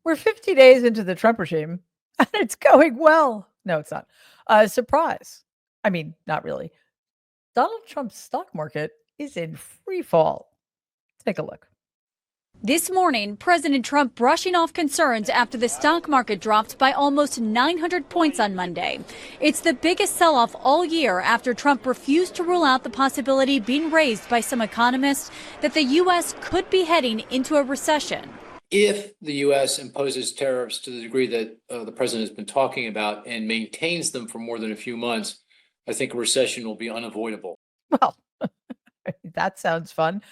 We're 50 days into the Trump regime, and it's going well. No, it's not. Surprise. I mean, not really. Donald Trump's stock market is in free fall. Take a look. This morning, President Trump brushing off concerns after the stock market dropped by almost 900 points on Monday. It's the biggest sell-off all year after Trump refused to rule out the possibility being raised by some economists that the U.S. could be heading into a recession. If the U.S. imposes tariffs to the degree that the president has been talking about and maintains them for more than a few months, I think a recession will be unavoidable. Well, that sounds fun.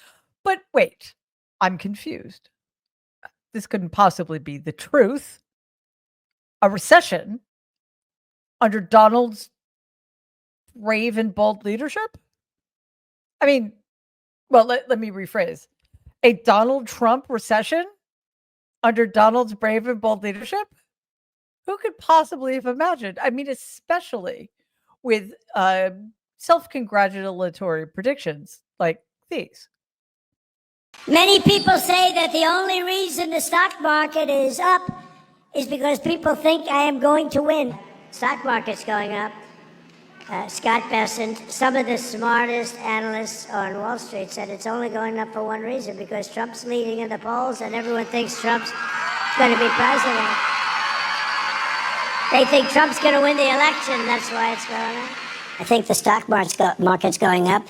But wait, I'm confused. This couldn't possibly be the truth. A recession under Donald's brave and bold leadership? I mean, well, let me rephrase. A Donald Trump recession under Donald's brave and bold leadership? Who could possibly have imagined? I mean, especially with self-congratulatory predictions like these. Many people say that the only reason the stock market is up is because people think I am going to win. Stock market's going up. Scott Bessent, some of the smartest analysts on Wall Street said it's only going up for one reason, because Trump's leading in the polls and everyone thinks Trump's going to be president. They think Trump's going to win the election, that's why it's going up. I think the stock market's going up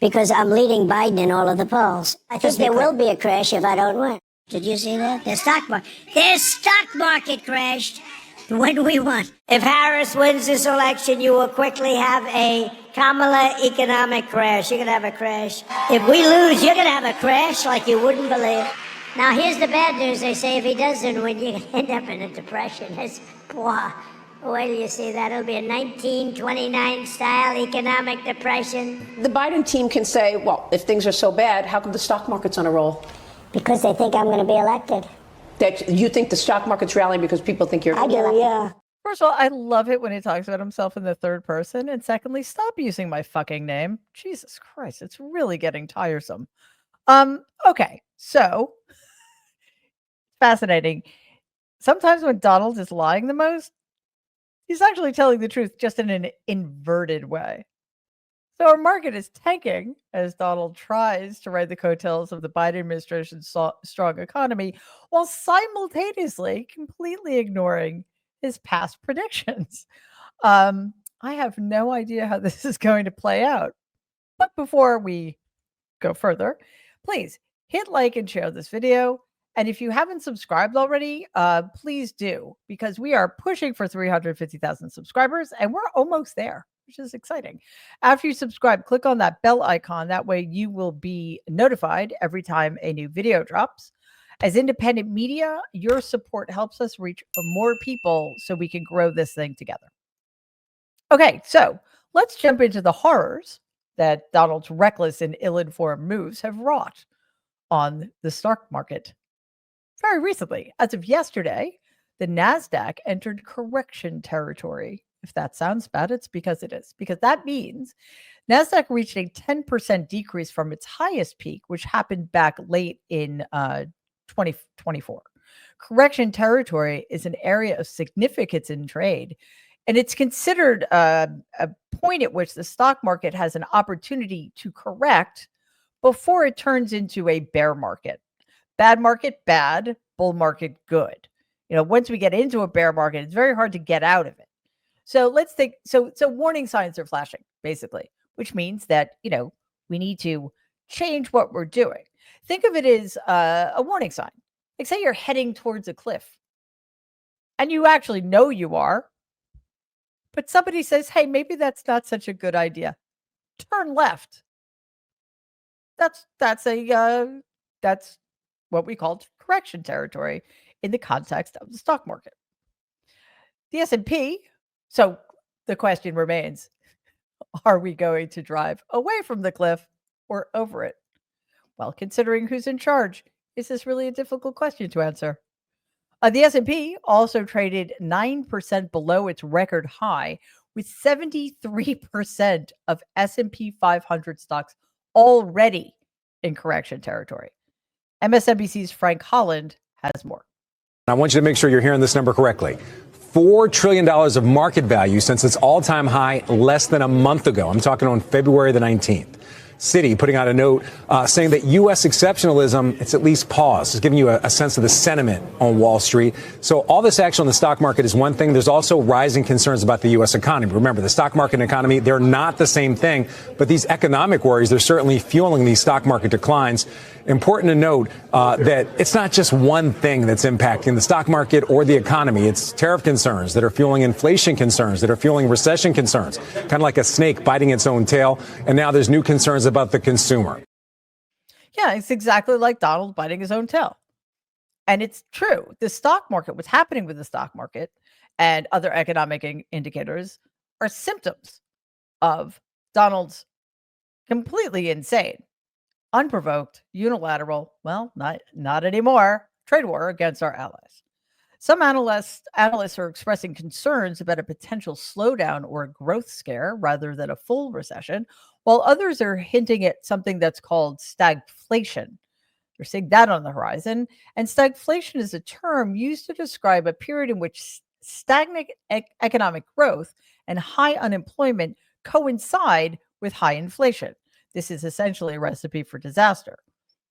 because I'm leading Biden in all of the polls. I think there will be a crash if I don't win. Did you see that? Their stock market crashed when we won. If Harris wins this election, you will quickly have a Kamala economic crash. You're going to have a crash. If we lose, you're going to have a crash like you wouldn't believe. Now, here's the bad news. They say if he doesn't win, you're going to end up in a depression. Wait till you see that. It'll be a 1929 style economic depression. The Biden team can say, well, if things are so bad, how come the stock market's on a roll? Because they think I'm going to be elected. That you think the stock market's rallying because people think you're... I do, yeah. First of all, I love it when he talks about himself in the third person. And secondly, stop using my fucking name. Jesus Christ, it's really getting tiresome. Okay, so fascinating. Sometimes when Donald is lying the most, he's actually telling the truth, just in an inverted way. So our market is tanking as Donald tries to ride the coattails of the Biden administration's strong economy while simultaneously completely ignoring his past predictions. I have no idea how this is going to play out. But before we go further, please hit like and share this video. And if you haven't subscribed already, please do, because we are pushing for 350,000 subscribers and we're almost there, which is exciting. After you subscribe, click on that bell icon. That way you will be notified every time a new video drops. As independent media, your support helps us reach more people so we can grow this thing together. Okay, so let's jump into the horrors that Donald's reckless and ill-informed moves have wrought on the stock market. Very recently, as of yesterday, the NASDAQ entered correction territory. If that sounds bad, it's because it is. Because that means NASDAQ reached a 10% decrease from its highest peak, which happened back late in 2024. Correction territory is an area of significance in trade, and it's considered a point at which the stock market has an opportunity to correct before it turns into a bear market. Bad market, bad. Bull market, good. Once we get into a bear market, it's very hard to get out of it. So let's think. So warning signs are flashing, basically, which means that, we need to change what we're doing. Think of it as a warning sign. Like, say you're heading towards a cliff and you actually know you are, but somebody says, hey, maybe that's not such a good idea. Turn left. That's what we call correction territory in the context of the stock market. The S&P, so the question remains, are we going to drive away from the cliff or over it? Well, considering who's in charge, is this really a difficult question to answer? The S&P also traded 9% below its record high, with 73% of S&P 500 stocks already in correction territory. MSNBC's Frank Holland has more. I want you to make sure you're hearing this number correctly. $4 trillion of market value since its all-time high less than a month ago. I'm talking on February the 19th. Citi putting out a note saying that U.S. exceptionalism, it's at least paused. It's giving you a sense of the sentiment on Wall Street. So all this action on the stock market is one thing. There's also rising concerns about the U.S. economy. Remember, the stock market and economy, they're not the same thing. But these economic worries, they're certainly fueling these stock market declines. Important to note that it's not just one thing that's impacting the stock market or the economy. It's tariff concerns that are fueling inflation concerns, that are fueling recession concerns, kind of like a snake biting its own tail. And now there's new concerns about the consumer. Yeah, it's exactly like Donald biting his own tail. And it's true. The stock market, what's happening with the stock market and other economic indicators are symptoms of Donald's completely insane, unprovoked, unilateral, well, not anymore, trade war against our allies. Some analysts are expressing concerns about a potential slowdown or a growth scare rather than a full recession, while others are hinting at something that's called stagflation. They're seeing that on the horizon. And stagflation is a term used to describe a period in which stagnant economic growth and high unemployment coincide with high inflation. This is essentially a recipe for disaster.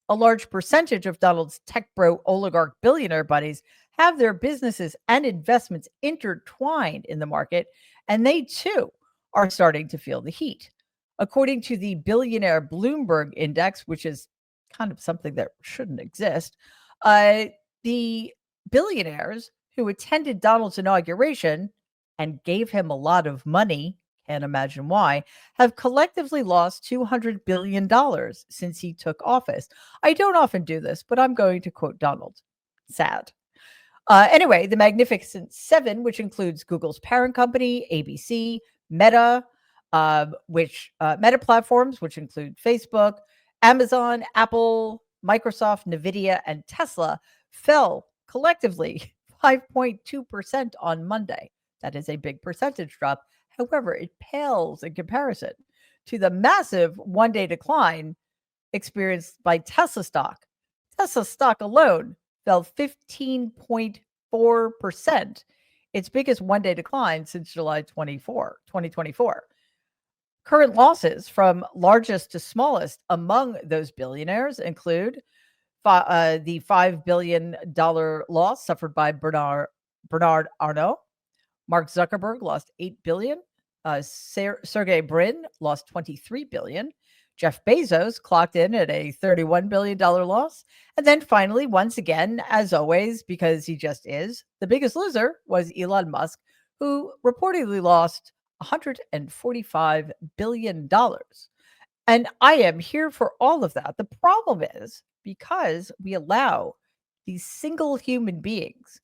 A large percentage of Donald's tech bro oligarch billionaire buddies have their businesses and investments intertwined in the market, and they too are starting to feel the heat. According to the Billionaire Bloomberg Index, which is kind of something that shouldn't exist, the billionaires who attended Donald's inauguration and gave him a lot of money, can't imagine why, have collectively lost $200 billion since he took office. I don't often do this, but I'm going to quote Donald. Sad. Anyway, the Magnificent Seven, which includes Google's parent company, ABC, Meta, Meta platforms, which include Facebook, Amazon, Apple, Microsoft, Nvidia, and Tesla, fell collectively 5.2% on Monday. That is a big percentage drop. However, it pales in comparison to the massive one-day decline experienced by Tesla stock. Tesla stock alone fell 15.4%, its biggest one-day decline since July 2024. Current losses from largest to smallest among those billionaires include the $5 billion loss suffered by Bernard Arnault. Mark Zuckerberg lost $8 billion. Sergey Brin lost $23 billion. Jeff Bezos clocked in at a $31 billion loss. And then finally, once again, as always, because he just is, the biggest loser was Elon Musk, who reportedly lost $145 billion. And I am here for all of that. The problem is because we allow these single human beings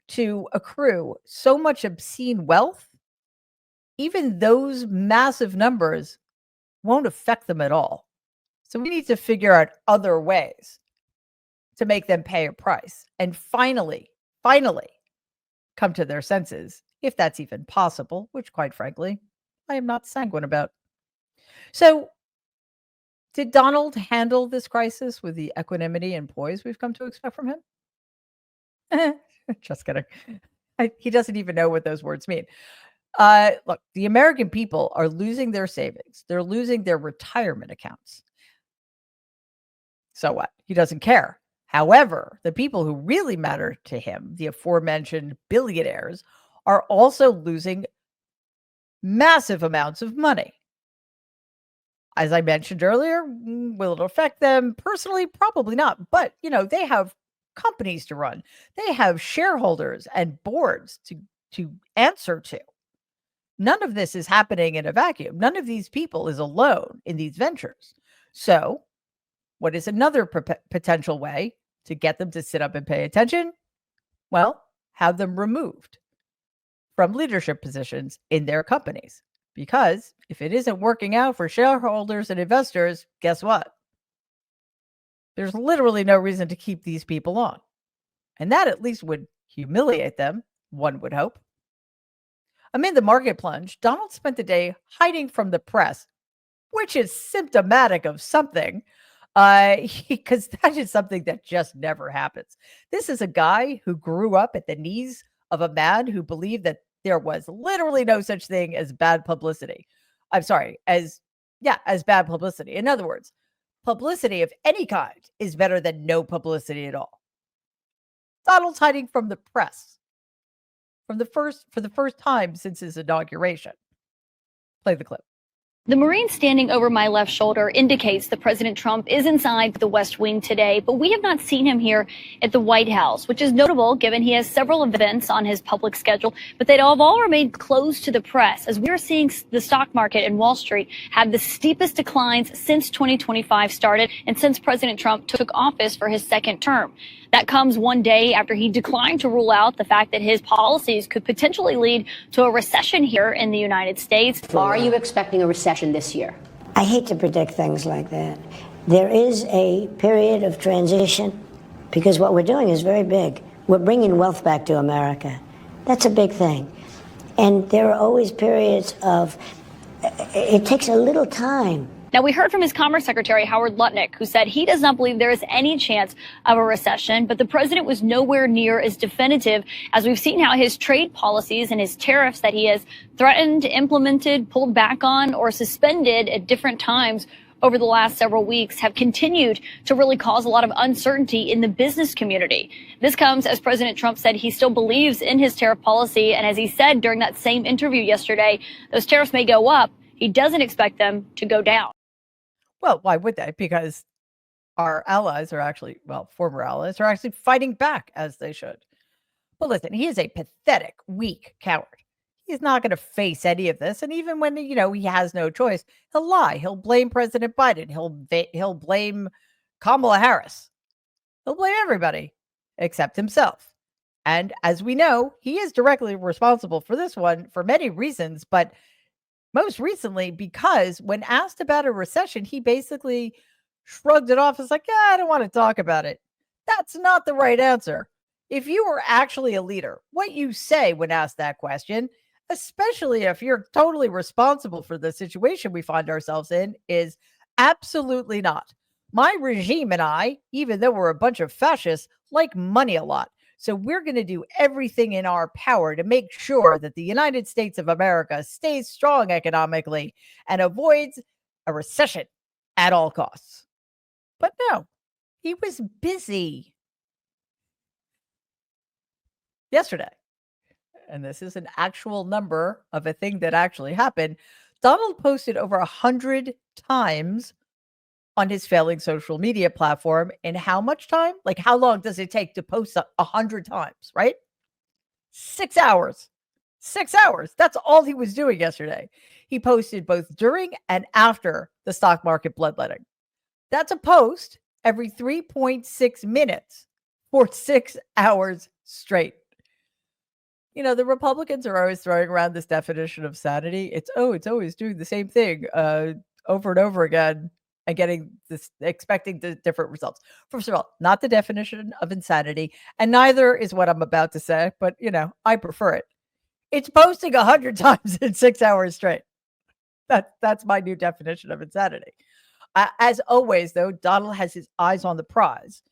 to accrue so much obscene wealth, even those massive numbers won't affect them at all. So we need to figure out other ways to make them pay a price and finally come to their senses, if that's even possible, which quite frankly, I am not sanguine about. So did Donald handle this crisis with the equanimity and poise we've come to expect from him? Just kidding. He doesn't even know what those words mean. Look, the American people are losing their savings. They're losing their retirement accounts. So what? He doesn't care. However, the people who really matter to him, the aforementioned billionaires, are also losing massive amounts of money. As I mentioned earlier, will it affect them personally? Probably not. But, they have companies to run. They have shareholders and boards to answer to. None of this is happening in a vacuum. None of these people is alone in these ventures. So what is another potential way to get them to sit up and pay attention? Well, have them removed from leadership positions in their companies. Because if it isn't working out for shareholders and investors, guess what? There's literally no reason to keep these people on. And that at least would humiliate them, one would hope. Amid the market plunge, Donald spent the day hiding from the press, which is symptomatic of something. Because that is something that just never happens. This is a guy who grew up at the knees of a man who believed that there was literally no such thing as bad publicity. I'm sorry, as bad publicity. In other words, publicity of any kind is better than no publicity at all. Donald's hiding from the press for the first time since his inauguration. Play the clip. The Marine standing over my left shoulder indicates that President Trump is inside the West Wing today, but we have not seen him here at the White House, which is notable given he has several events on his public schedule, but they have all remained closed to the press, as we are seeing the stock market and Wall Street have the steepest declines since 2025 started and since President Trump took office for his second term. That comes one day after he declined to rule out the fact that his policies could potentially lead to a recession here in the United States. Are you expecting a recession this year? I hate to predict things like that. There is a period of transition because what we're doing is very big. We're bringing wealth back to America. That's a big thing. And there are always periods of, it takes a little time. Now, we heard from his Commerce Secretary, Howard Lutnick, who said he does not believe there is any chance of a recession, but the president was nowhere near as definitive as we've seen how his trade policies and his tariffs that he has threatened, implemented, pulled back on, or suspended at different times over the last several weeks have continued to really cause a lot of uncertainty in the business community. This comes as President Trump said he still believes in his tariff policy. And as he said during that same interview yesterday, those tariffs may go up. He doesn't expect them to go down. Well, why would they? Because our allies are actually, well, former allies are actually fighting back as they should. But listen, he is a pathetic, weak coward. He's not going to face any of this. And even when, he has no choice, he'll lie. He'll blame President Biden. He'll blame Kamala Harris. He'll blame everybody except himself. And as we know, he is directly responsible for this one for many reasons, but most recently, because when asked about a recession, he basically shrugged it off as like, yeah, I don't want to talk about it. That's not the right answer. If you were actually a leader, what you say when asked that question, especially if you're totally responsible for the situation we find ourselves in, is absolutely not. My regime and I, even though we're a bunch of fascists, like money a lot. So we're going to do everything in our power to make sure that the United States of America stays strong economically and avoids a recession at all costs. But no, he was busy yesterday. And this is an actual number of a thing that actually happened. Donald posted over 100 times on his failing social media platform in how much time? Like, how long does it take to post 100 times, right? 6 hours. 6 hours. That's all he was doing yesterday. He posted both during and after the stock market bloodletting. That's a post every 3.6 minutes for 6 hours straight. The Republicans are always throwing around this definition of sanity. It's always doing the same thing over and over again. And getting this, expecting the different results. First of all, not the definition of insanity, and neither is what I'm about to say, but I prefer it. It's posting 100 times in 6 hours straight. That's my new definition of insanity. As always, though, Donald has his eyes on the prize.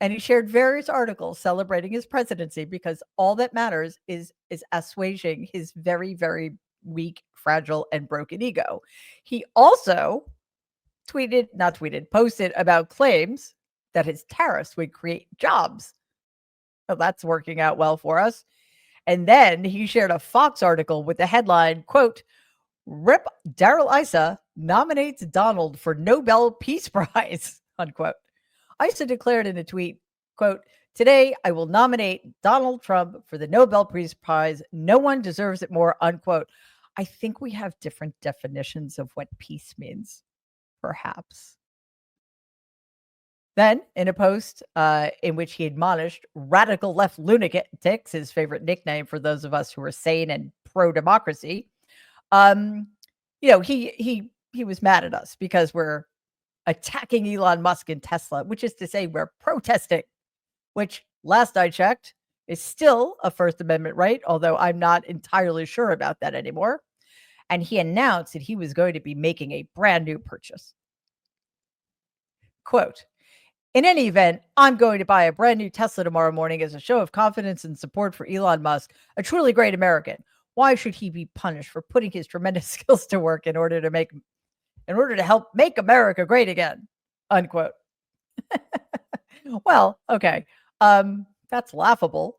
And he shared various articles celebrating his presidency because all that matters is assuaging his very, very weak, fragile, and broken ego. He also posted about claims that his tariffs would create jobs. So that's working out well for us. And then he shared a Fox article with the headline, quote, Rep. Darrell Issa nominates Donald for Nobel Peace Prize, unquote. Issa declared in a tweet, quote, today I will nominate Donald Trump for the Nobel Peace Prize. No one deserves it more, unquote. I think we have different definitions of what peace means. Perhaps. Then, in a post in which he admonished radical left lunatics, his favorite nickname for those of us who are sane and pro-democracy, he was mad at us because we're attacking Elon Musk and Tesla, which is to say we're protesting, which last I checked is still a First Amendment right, although I'm not entirely sure about that anymore. And he announced that he was going to be making a brand new purchase. Quote, in any event, I'm going to buy a brand new Tesla tomorrow morning as a show of confidence and support for Elon Musk, a truly great American. Why should he be punished for putting his tremendous skills to work in order to help make America great again? Unquote. Well, okay. That's laughable.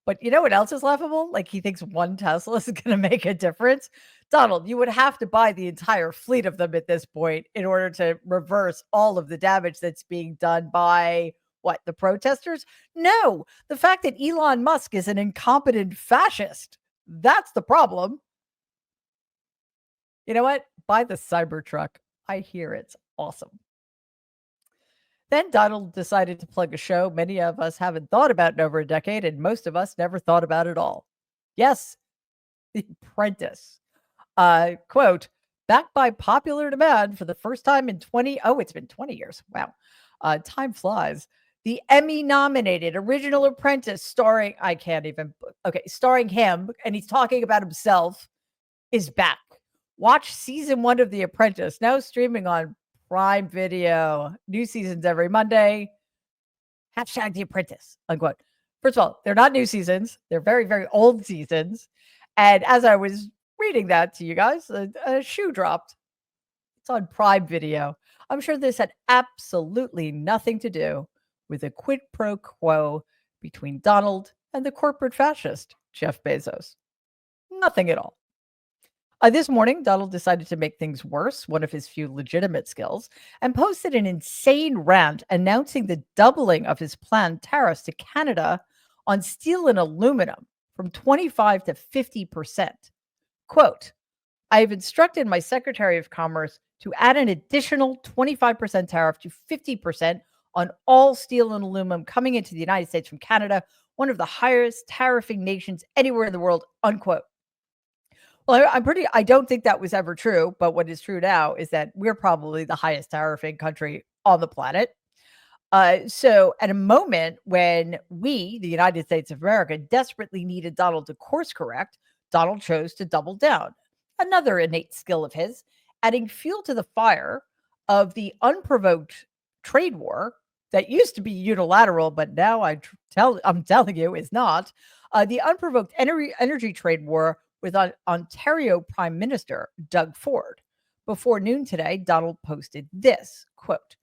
But you know what else is laughable? Like he thinks one Tesla is going to make a difference. Donald, you would have to buy the entire fleet of them at this point in order to reverse all of the damage that's being done by what, the protesters? No, the fact that Elon Musk is an incompetent fascist. That's the problem. You know what? Buy the Cybertruck. I hear it's awesome. Then Donald decided to plug a show many of us haven't thought about in over a decade, and most of us never thought about at all. Yes, The Apprentice. Quote, backed by popular demand for the first time in it's been 20 years. Wow. Time flies. The Emmy-nominated original Apprentice starring him, and he's talking about himself, is back. Watch season 1 of The Apprentice, now streaming on Prime Video. New seasons every Monday. Hashtag The Apprentice. Unquote. First of all, they're not new seasons. They're very, very old seasons. And as I was reading that to you guys, a shoe dropped. It's on Prime Video. I'm sure this had absolutely nothing to do with a quid pro quo between Donald and the corporate fascist, Jeff Bezos. Nothing at all. This morning, Donald decided to make things worse, one of his few legitimate skills, and posted an insane rant announcing the doubling of his planned tariffs to Canada on steel and aluminum from 25 to 50%. Quote, I have instructed my Secretary of Commerce to add an additional 25% tariff to 50% on all steel and aluminum coming into the United States from Canada, one of the highest tariffing nations anywhere in the world, unquote. Well, I don't think that was ever true, but what is true now is that we're probably the highest tariffing country on the planet. So at a moment when we, the United States of America, desperately needed Donald to course correct, Donald chose to double down. Another innate skill of his, adding fuel to the fire of the unprovoked trade war that used to be unilateral, but now I'm telling you is not. The unprovoked energy trade war with Ontario Prime Minister Doug Ford. Before noon today, Donald posted this, quote,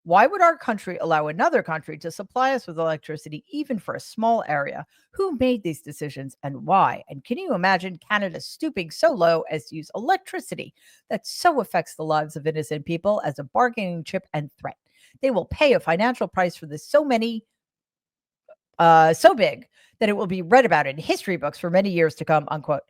why would our country allow another country to supply us with electricity even for a small area? Who made these decisions and why? And can you imagine Canada stooping so low as to use electricity that so affects the lives of innocent people as a bargaining chip and threat? They will pay a financial price for this so big that it will be read about in history books for many years to come, unquote.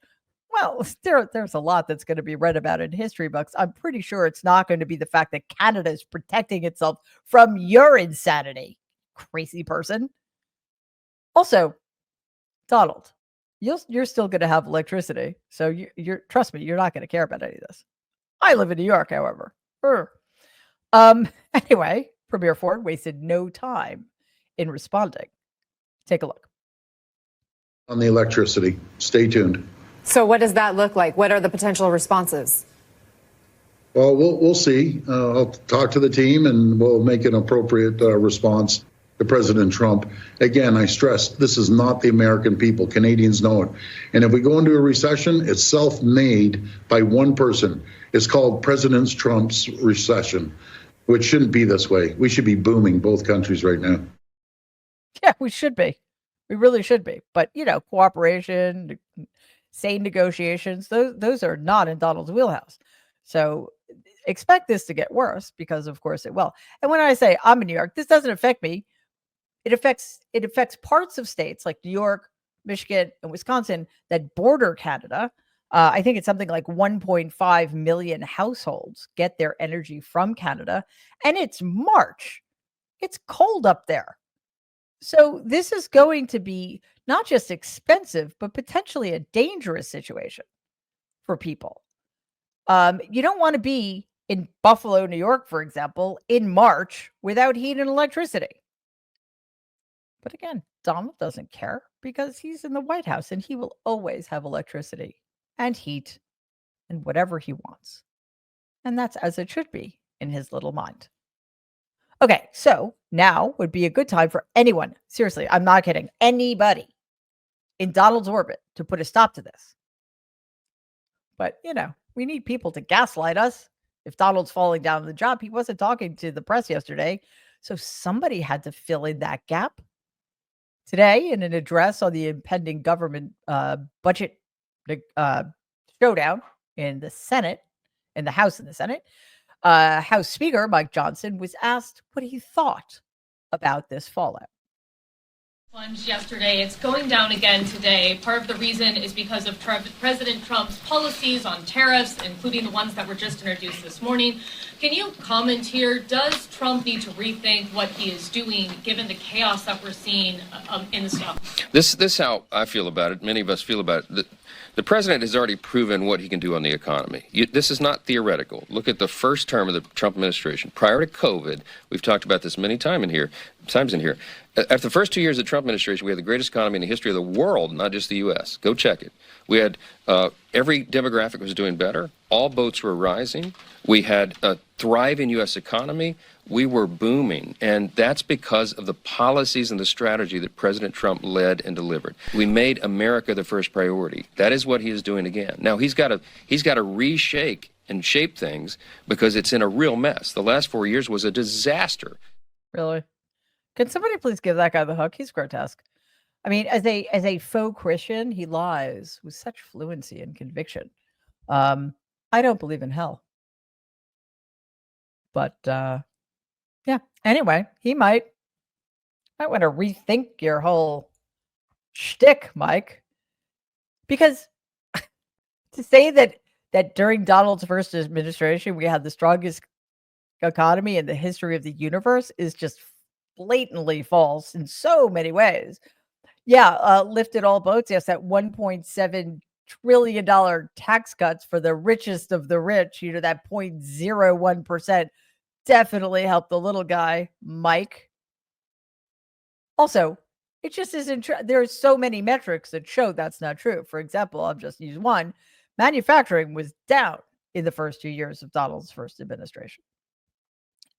Well, there's a lot that's going to be read about in history books. I'm pretty sure it's not going to be the fact that Canada is protecting itself from your insanity, crazy person. Also, Donald, you're still going to have electricity, so you're trust me, you're not going to care about any of this. I live in New York, however. Anyway, Premier Ford wasted no time in responding. Take a look. On the electricity, stay tuned. So what does that look like? What are the potential responses? Well, we'll see. I'll talk to the team and we'll make an appropriate response to President Trump. Again, I stress this is not the American people. Canadians know it. And if we go into a recession, it's self-made by one person. It's called President Trump's recession, which shouldn't be this way. We should be booming both countries right now. Yeah, we should be. We really should be. But, cooperation, sane negotiations, those are not in Donald's wheelhouse. So expect this to get worse because, of course, it will. And when I say I'm in New York, this doesn't affect me. It affects parts of states like New York, Michigan, and Wisconsin that border Canada. I think it's something like 1.5 million households get their energy from Canada. And it's March. It's cold up there. So this is going to be not just expensive, but potentially a dangerous situation for people. You don't want to be in Buffalo, New York, for example, in March without heat and electricity. But again, Donald doesn't care because he's in the White House and he will always have electricity and heat and whatever he wants. And that's as it should be in his little mind. Okay, so now would be a good time for anyone, seriously, I'm not kidding, anybody in Donald's orbit to put a stop to this. But, we need people to gaslight us. If Donald's falling down on the job, he wasn't talking to the press yesterday. So somebody had to fill in that gap. Today, in an address on the impending government budget uh, showdown in the Senate, in the House and the Senate, House Speaker Mike Johnson was asked what he thought about this fallout. Plunged yesterday. It's going down again today. Part of the reason is because of President Trump's policies on tariffs, including the ones that were just introduced this morning. Can you comment here? Does Trump need to rethink what he is doing, given the chaos that we're seeing in the stock? This is how I feel about it. Many of us feel about it. The president has already proven what he can do on the economy. This is not theoretical. Look at the first term of the Trump administration. Prior to COVID, we've talked about this many times in here. After the first 2 years of the Trump administration, we had the greatest economy in the history of the world, not just the U.S. Go check it. We had every demographic was doing better. All boats were rising. We had a thriving U.S. economy. We were booming, and that's because of the policies and the strategy that President Trump led and delivered. We made America the first priority. That is what he is doing again. Now he's got to reshake and shape things because it's in a real mess. The last 4 years was a disaster. Really? Can somebody please give that guy the hook? He's grotesque. I mean, as a faux Christian, he lies with such fluency and conviction. I don't believe in hell. But yeah. Anyway, he might want to rethink your whole shtick, Mike. Because to say that during Donald's first administration we had the strongest economy in the history of the universe is just blatantly false in so many ways. Yeah, lifted all boats. Yes, that $1.7 trillion tax cuts for the richest of the rich, that 0.01% definitely helped the little guy, Mike. Also, it just isn't true. There's so many metrics that show that's not true. For example, I'll just use one. Manufacturing was down in the first 2 years of Donald's first administration.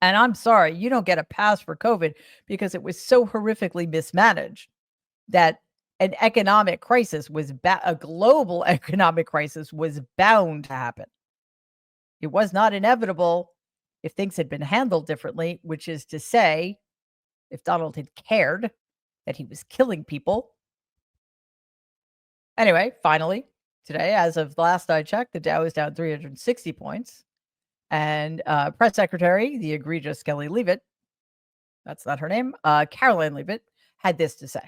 And I'm sorry, you don't get a pass for COVID because it was so horrifically mismanaged that an economic crisis was a global economic crisis was bound to happen. It was not inevitable if things had been handled differently, which is to say, if Donald had cared that he was killing people. Anyway, finally, today, as of last I checked, the Dow is down 360 points. And press secretary, the egregious Kelly Leavitt, that's not her name, Caroline Leavitt, had this to say.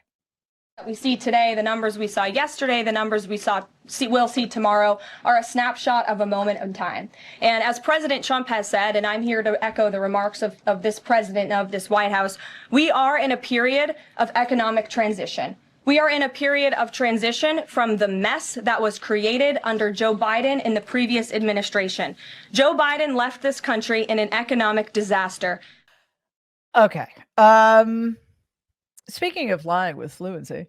We see today, the numbers we saw yesterday, the numbers we'll see tomorrow are a snapshot of a moment in time. And as President Trump has said, and I'm here to echo the remarks of this president of this White House, we are in a period of economic transition. We are in a period of transition from the mess that was created under Joe Biden in the previous administration. Joe Biden left this country in an economic disaster. Okay. Speaking of lying with fluency,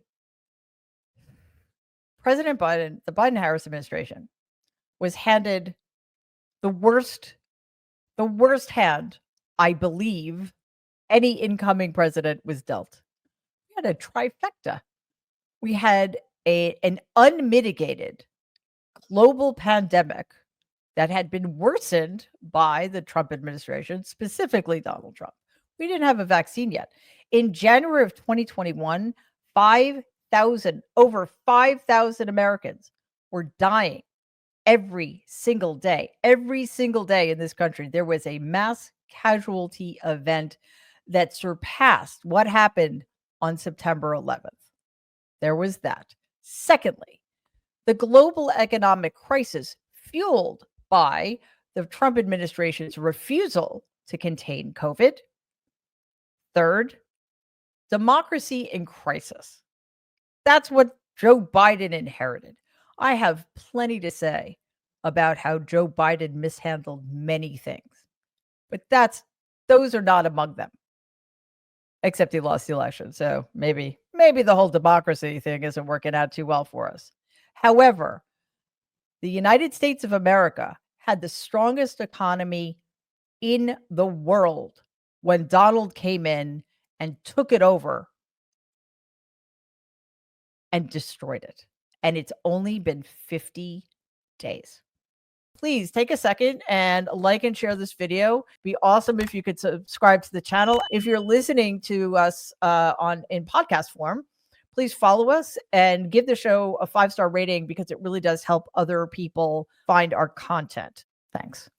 President Biden, the Biden-Harris administration, was handed the worst hand, I believe, any incoming president was dealt. We had a trifecta. We had an unmitigated global pandemic that had been worsened by the Trump administration, specifically Donald Trump. We didn't have a vaccine yet. In January of 2021, over 5,000 Americans were dying every single day. Every single day in this country, there was a mass casualty event that surpassed what happened on September 11th. There was that. Secondly, the global economic crisis fueled by the Trump administration's refusal to contain COVID. Third, democracy in crisis. That's what Joe Biden inherited. I have plenty to say about how Joe Biden mishandled many things, but those are not among them. Except he lost the election. So maybe the whole democracy thing isn't working out too well for us. However, the United States of America had the strongest economy in the world when Donald came in and took it over and destroyed it. And it's only been 50 days. Please take a second and like and share this video. Be awesome if you could subscribe to the channel. If you're listening to us in podcast form, please follow us and give the show a 5-star rating because it really does help other people find our content. Thanks.